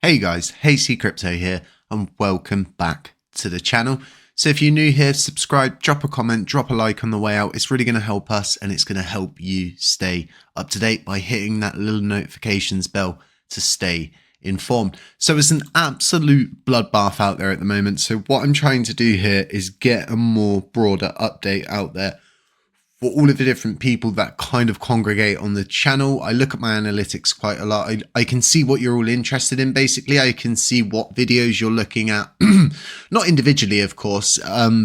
Hey guys, HappyCattyCrypto here, and welcome back to the channel. So if you're new here, subscribe, drop a comment, drop a like on the way out. It's really going to help us, and it's going to help you stay up to date by hitting that little notifications bell to stay informed. So it's an absolute bloodbath out there at the moment. So what I'm trying to do here is get a more broader update out there for all of the different people that kind of congregate on the channel. I look at my analytics quite a lot. I can see what you're all interested in. Basically, I can see what videos you're looking at, not individually, of course,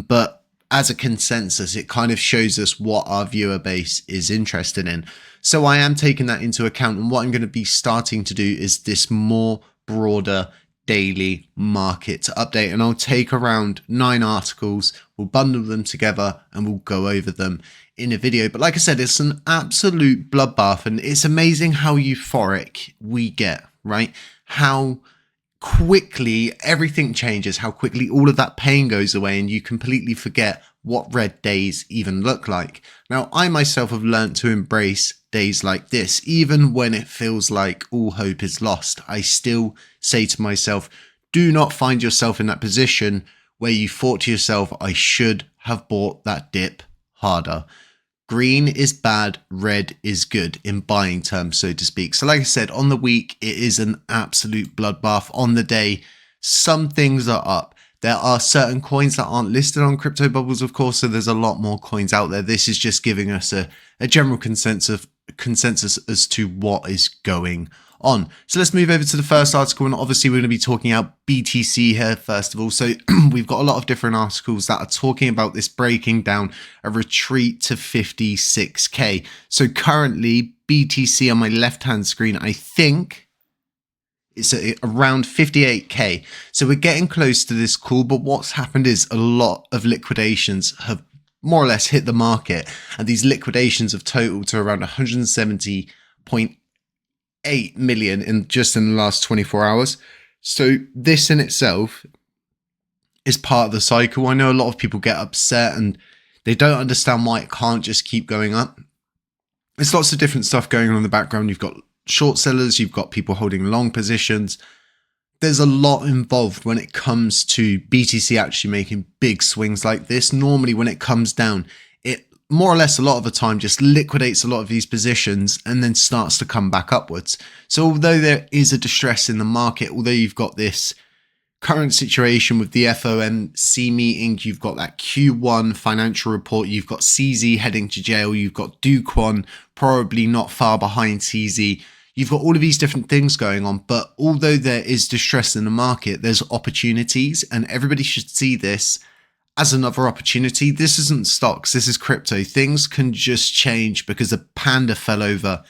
but as a consensus, it kind of shows us what our viewer base is interested in. So I am taking that into account. And what I'm going to be starting to do is this more broader daily market update. And I'll take around 9 articles, we'll bundle them together and we'll go over them in a video. But like I said, it's an absolute bloodbath, and it's amazing how euphoric we get, right? How quickly everything changes, how quickly all of that pain goes away, and you completely forget what red days even look like. Now, I myself have learned to embrace days like this. Even when it feels like all hope is lost, I still say to myself, do not find yourself in that position where you thought to yourself, I should have bought that dip harder. Green is bad, red is good in buying terms, so to speak. So like I said, on the week, it is an absolute bloodbath. On the day, some things are up. There are certain coins that aren't listed on Crypto Bubbles, of course, so there's a lot more coins out there. This is just giving us a general consensus as to what is going on. So let's move over to the first article, and obviously we're going to be talking about BTC here first of all. So we've got a lot of different articles that are talking about this breaking down a retreat to 56k. So currently BTC on my left hand screen, I think it's around 58k. So we're getting close to this call, but what's happened is a lot of liquidations have more or less hit the market, and these liquidations have totaled to around 170.8 million in the last 24 hours. So this in itself is part of the cycle. I know a lot of people get upset and they don't understand why it can't just keep going up. There's lots of different stuff going on in the background. You've got short sellers, you've got people holding long positions. There's a lot involved when it comes to BTC actually making big swings like this. Normally when it comes down, it more or less a lot of the time just liquidates a lot of these positions and then starts to come back upwards. So although there is a distress in the market, although you've got this current situation with the FOMC meeting, you've got that Q1 financial report, you've got CZ heading to jail, you've got Duquan probably not far behind CZ. You've got all of these different things going on, but although there is distress in the market, there's opportunities, and everybody should see this as another opportunity. This isn't stocks, this is crypto. Things can just change because a panda fell over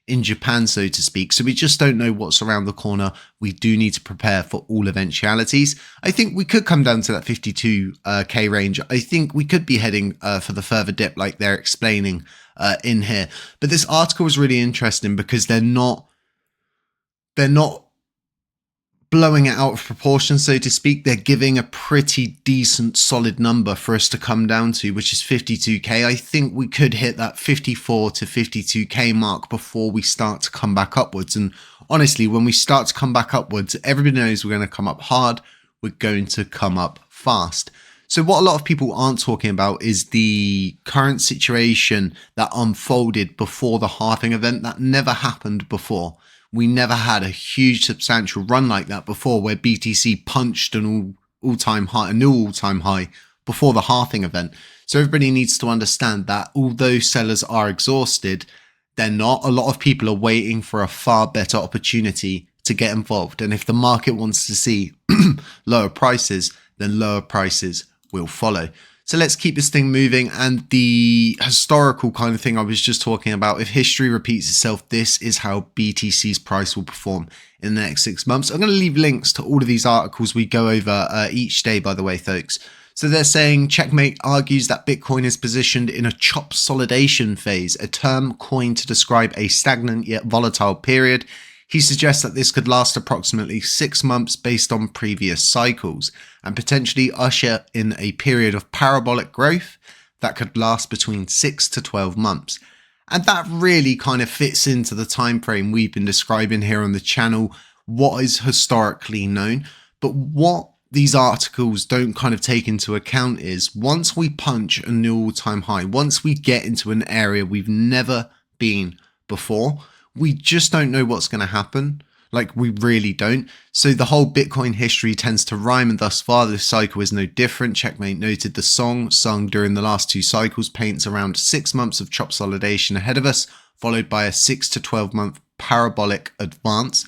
in Japan, so to speak. So we just don't know what's around the corner. We do need to prepare for all eventualities. I think we could come down to that 52k range. I think we could be heading for the further dip like they're explaining in here. But this article is really interesting because they're not blowing it out of proportion, so to speak. They're giving a pretty decent solid number for us to come down to, which is 52k. I think we could hit that 54 to 52k mark before we start to come back upwards. And honestly, when we start to come back upwards, everybody knows we're going to come up hard. We're going to come up fast. So what a lot of people aren't talking about is the current situation that unfolded before the halving event. That never happened before. We never had a huge substantial run like that before, where BTC punched a new all-time high before the halving event. So everybody needs to understand that although sellers are exhausted, they're not. A lot of people are waiting for a far better opportunity to get involved. And if the market wants to see lower prices, then lower prices will follow. So let's keep this thing moving. And the historical kind of thing I was just talking about, if history repeats itself, this is how BTC's price will perform in the next 6 months. I'm going to leave links to all of these articles we go over each day, by the way, folks. So they're saying Checkmate argues that Bitcoin is positioned in a chop-solidation phase, a term coined to describe a stagnant yet volatile period. He suggests that this could last approximately 6 months based on previous cycles, and potentially usher in a period of parabolic growth that could last between 6 to 12 months. And that really kind of fits into the time frame we've been describing here on the channel, what is historically known. But what these articles don't kind of take into account is once we punch a new all-time high, once we get into an area we've never been before, we just don't know what's going to happen. Like, we really don't. So the whole Bitcoin history tends to rhyme, and thus far this cycle is no different. Checkmate noted the song sung during the last 2 cycles paints around 6 months of chop solidation ahead of us, followed by a 6 to 12 month parabolic advance.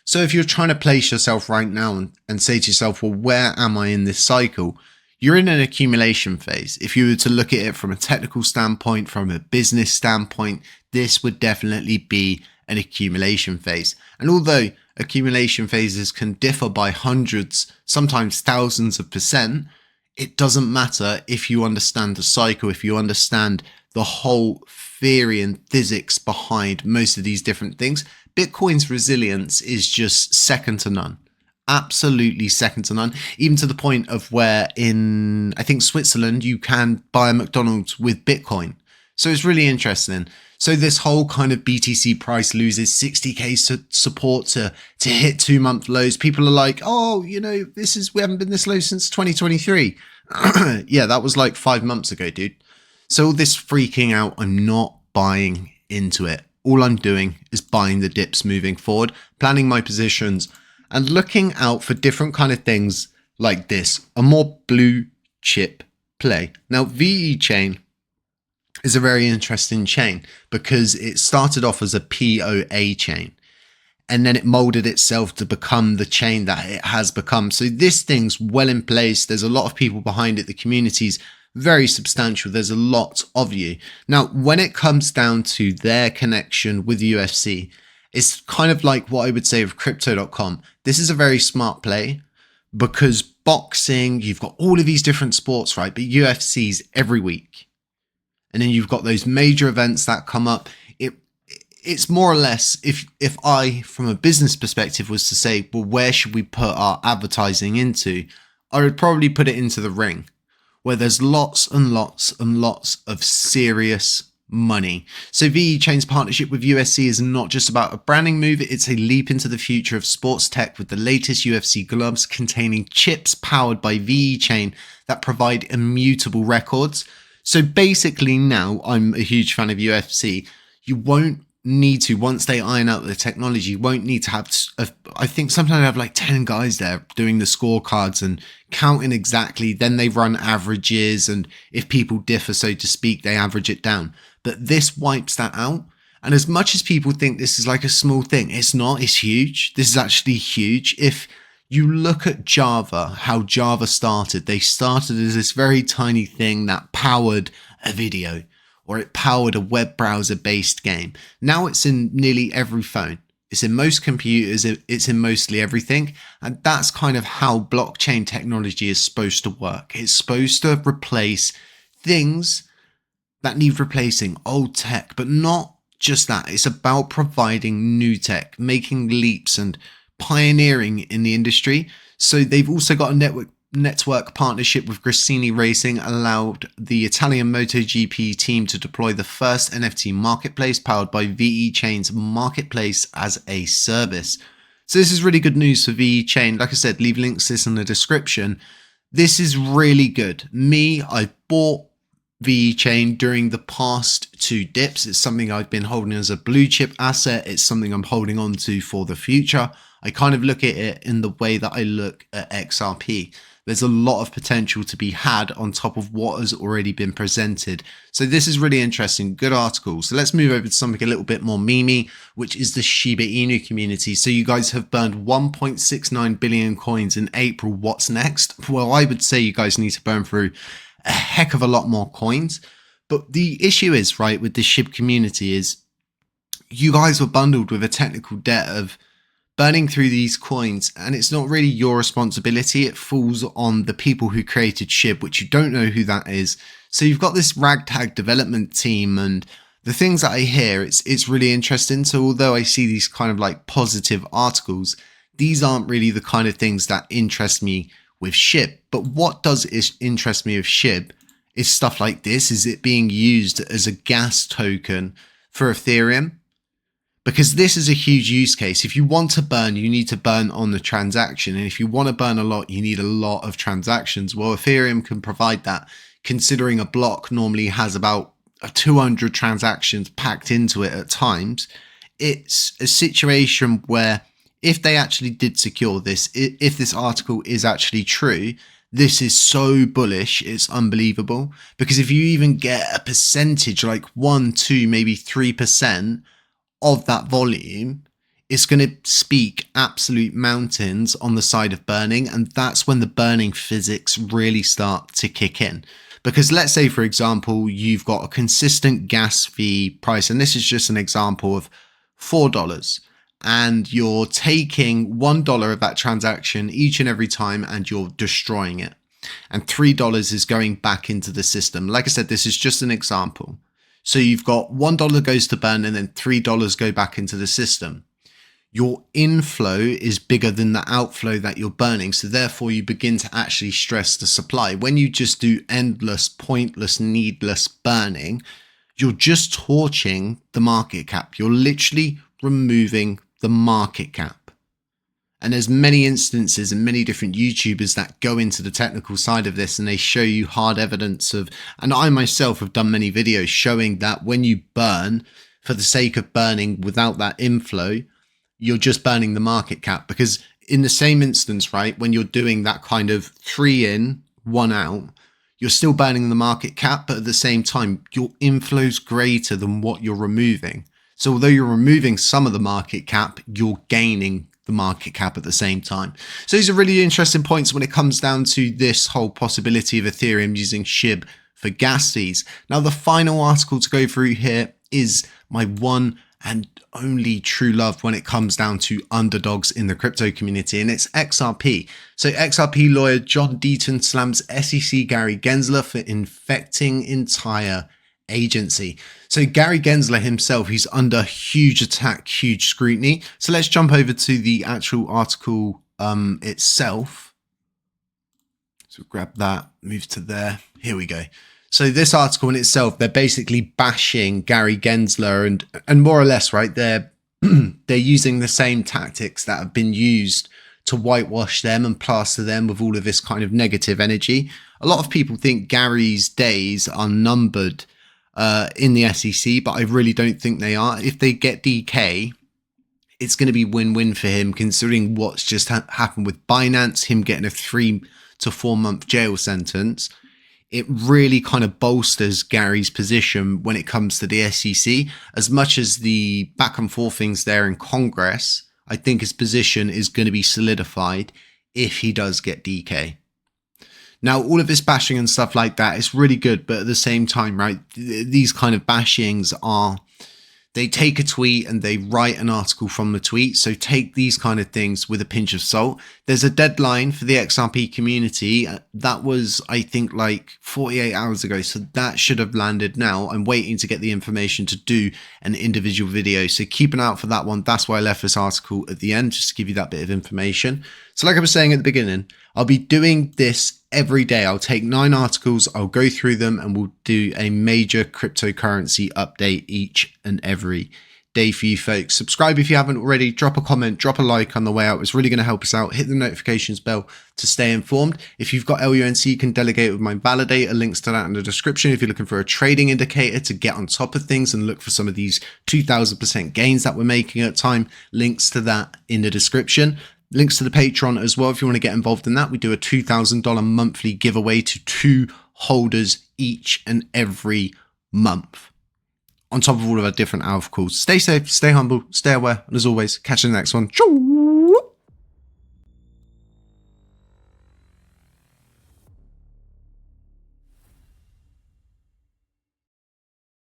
So if you're trying to place yourself right now and say to yourself, well, where am I in this cycle? You're in an accumulation phase. If you were to look at it from a technical standpoint, from a business standpoint, this would definitely be an accumulation phase. And although accumulation phases can differ by hundreds, sometimes thousands of %, it doesn't matter if you understand the cycle, if you understand the whole theory and physics behind most of these different things. Bitcoin's resilience is just second to none. Absolutely second to none, even to the point of where in, I think, Switzerland, you can buy a McDonald's with Bitcoin. So it's really interesting. So this whole kind of BTC price loses 60k support to hit 2-month lows. People are like, oh, you know, we haven't been this low since 2023. Yeah, that was like 5 months ago, dude. So all this freaking out, I'm not buying into it. All I'm doing is buying the dips moving forward, planning my positions, and looking out for different kind of things like this, a more blue chip play. Now, VE Chain is a very interesting chain because it started off as a POA chain and then it molded itself to become the chain that it has become. So this thing's well in place. There's a lot of people behind it. The community's very substantial. There's a lot of you. Now, when it comes down to their connection with UFC, it's kind of like what I would say of crypto.com. This is a very smart play because boxing, you've got all of these different sports, right? But UFC's every week. And then you've got those major events that come up. It's more or less, if I, from a business perspective, was to say, well, where should we put our advertising into? I would probably put it into the ring, where there's lots and lots and lots of serious money. So VE Chain's partnership with USC is not just about a branding move, it's a leap into the future of sports tech with the latest UFC gloves containing chips powered by VE Chain that provide immutable records. So basically now, I'm a huge fan of UFC, you won't need to, once they iron out the technology, you won't need to have, I think sometimes I have like 10 guys there doing the scorecards and counting exactly, then they run averages, and if people differ, so to speak, they average it down. But this wipes that out. And as much as people think this is like a small thing, it's not, it's huge. This is actually huge. If you look at Java, how Java started, they started as this very tiny thing that powered a video, or it powered a web browser based game. Now it's in nearly every phone. It's in most computers, it's in mostly everything. And that's kind of how blockchain technology is supposed to work. It's supposed to replace things that need replacing, old tech, but not just that. It's about providing new tech, making leaps and pioneering in the industry. So they've also got a network partnership with Grassini Racing, allowed the Italian MotoGP team to deploy the first NFT marketplace powered by VE Chain's marketplace as a service. So this is really good news for VE Chain. Like I said, leave links to this in the description. This is really good. I bought VE Chain during the past 2 dips. It's something I've been holding as a blue chip asset. It's something I'm holding on to for the future. I kind of look at it in the way that I look at XRP. There's a lot of potential to be had on top of what has already been presented. So this is really interesting. Good article. So let's move over to something a little bit more memey, which is the Shiba Inu community. So you guys have burned 1.69 billion coins in April. What's next? Well, I would say you guys need to burn through a heck of a lot more coins. But the issue is, right, with the SHIB community is you guys were bundled with a technical debt of burning through these coins, and it's not really your responsibility. It falls on the people who created SHIB, which you don't know who that is. So you've got this ragtag development team, and the things that I hear, it's really interesting. So although I see these kind of like positive articles, these aren't really the kind of things that interest me with SHIB. But what does interest me with SHIB is stuff like this. Is it being used as a gas token for Ethereum? because this is a huge use case. If you want to burn, you need to burn on the transaction. And if you want to burn a lot, you need a lot of transactions. Well, Ethereum can provide that, considering a block normally has about 200 transactions packed into it at times. It's a situation where if they actually did secure this, if this article is actually true, this is so bullish, it's unbelievable. Because if you even get a percentage, like 1, 2, maybe 3% of that volume, it's going to speak absolute mountains on the side of burning. And that's when the burning physics really start to kick in. Because let's say, for example, you've got a consistent gas fee price, and this is just an example of $4, and you're taking $1 of that transaction each and every time and you're destroying it. And $3 is going back into the system. Like I said, this is just an example. So you've got $1 goes to burn and then $3 go back into the system. Your inflow is bigger than the outflow that you're burning. So therefore you begin to actually stress the supply. When you just do endless, pointless, needless burning, you're just torching the market cap. You're literally removing the market cap. And there's many instances and many different YouTubers that go into the technical side of this, and they show you hard evidence of, and I myself have done many videos showing that when you burn for the sake of burning without that inflow, you're just burning the market cap. Because in the same instance, right, when you're doing that kind of 3 in, 1 out, you're still burning the market cap, but at the same time, your inflow's greater than what you're removing. So although you're removing some of the market cap, you're gaining the market cap at the same time. So these are really interesting points when it comes down to this whole possibility of Ethereum using SHIB for gas fees. Now, the final article to go through here is my one and only true love when it comes down to underdogs in the crypto community, and it's XRP. So XRP lawyer John Deaton slams SEC Gary Gensler for infecting entire agency. So Gary Gensler himself, he's under huge attack, huge scrutiny. So let's jump over to the actual article itself. So grab that, move to there. Here we go. So this article in itself, they're basically bashing Gary Gensler and more or less, right, they're using the same tactics that have been used to whitewash them and plaster them with all of this kind of negative energy. A lot of people think Gary's days are numbered in the SEC, but I really don't think they are. If they get DK, it's going to be win-win for him, considering what's just happened with Binance, him getting a 3 to 4 month jail sentence. It really kind of bolsters Gary's position when it comes to the SEC. As much as the back and forth things there in Congress, I think his position is going to be solidified if he does get DK. Now, all of this bashing and stuff like that is really good, but at the same time, right, these kind of bashings are, they take a tweet and they write an article from the tweet. So take these kind of things with a pinch of salt. There's a deadline for the XRP community. That was, I think, like 48 hours ago. So that should have landed now. I'm waiting to get the information to do an individual video. So keep an eye out for that one. That's why I left this article at the end, just to give you that bit of information. So like I was saying at the beginning, I'll be doing this every day. I'll take 9 articles, I'll go through them, and we'll do a major cryptocurrency update each and every day for you folks. Subscribe if you haven't already, drop a comment, drop a like on the way out. It's really going to help us out. Hit the notifications bell to stay informed. If you've got LUNC, you can delegate with my validator. Links to that in the description. If you're looking for a trading indicator to get on top of things and look for some of these 2000% gains that we're making at time, links to that in the description. Links to the Patreon as well if you want to get involved in that. We do a $2,000 monthly giveaway to 2 holders each and every month, on top of all of our different alpha calls. Stay safe, stay humble, stay aware, and as always, catch you in the next one. Ciao.